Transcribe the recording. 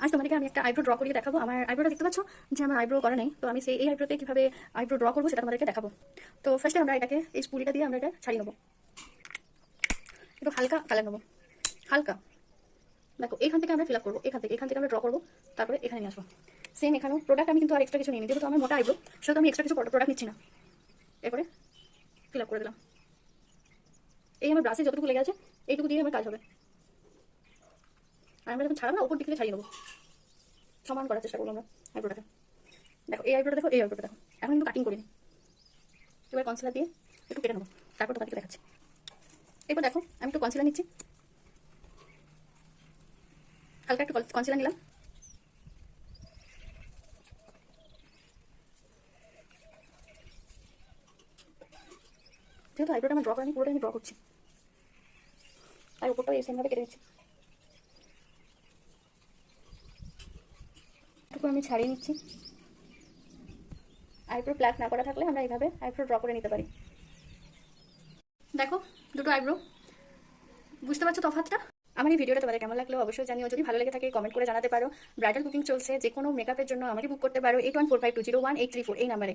আজ তোমাদেরকে আমি একটা আইব্রো ড্র করিয়ে দেখাবো। আমার আইব্রোটা দেখতে পাচ্ছ যে আমার আইব্রো করা নেই, তো আমি সেই এই আইব্রোতে কিভাবে আইব্রো ড্র করবো সেটা তোমাদেরকে দেখাবো। তো ফার্স্টে আমরা এটাকে এই স্পুলিটা দিয়ে আমরা এটা ছাড়িয়ে নেবো, একটু হালকা কালার নেবো, হালকা। দেখো এখান থেকে আমরা ফিল আপ করবো, এখান থেকে আমরা ড্র করবো, তারপরে এখানে নিয়ে আসবো। সেম এখানেও প্রোডাক্ট আমি কিন্তু আর এক্সট্রা কিছু নিই, যেহেতু আমার মোটা আইব্রো সেহেতু আমি এক্সট্রা কিছু প্রোডাক্ট নিচ্ছি না। এরপরে ফিল আপ করে দিলাম। এই আমার ব্রাশে যতটুকু লেগে আছে এইটুকু দিয়ে আমার কাজ হবে। আর আমরা যখন ছাড়াবো না, উপর দিক থেকে ছাড়িয়ে নেবো, সমান করার চেষ্টা করবো আমরা আইব্রোটাকে। দেখো এই আইব্রোটা দেখো, এই আইব্রোটা দেখো, এখন কিন্তু কাটিং করিনি। এবার কনসিলার দিয়ে একটু কেটে নেবো, তারপর তোমাদেরকে দেখাচ্ছি। এরপর দেখো আমি একটু কনসিলার নিচ্ছি, হালকা একটু কনসিলার নিলাম। যেহেতু আইব্রোটা আমার ড্র করা আমি পুরোটা আমি ড্র করছি, তাই উপরটাও এই সেমভাবে কেটে নিচ্ছি। একটু আমি ছাড়িয়ে নিচ্ছি। আইব্রো প্লাক না করা থাকলে আমরা এইভাবে আইব্রো ড্র করে নিতে পারি। দেখো দুটো আইব্রো, বুঝতে পারছো তফাৎটা? আমার এই ভিডিওটা তোমাদের কেমন লাগলো অবশ্যই জানিও। যদি ভালো লেগে থাকে কমেন্ট করে জানাতে পারো। ব্রাইডাল বুকিং চলছে, যে কোনো মেকআপের জন্য আমাকে বুক করতে পারো 8145201834 এই নাম্বারে।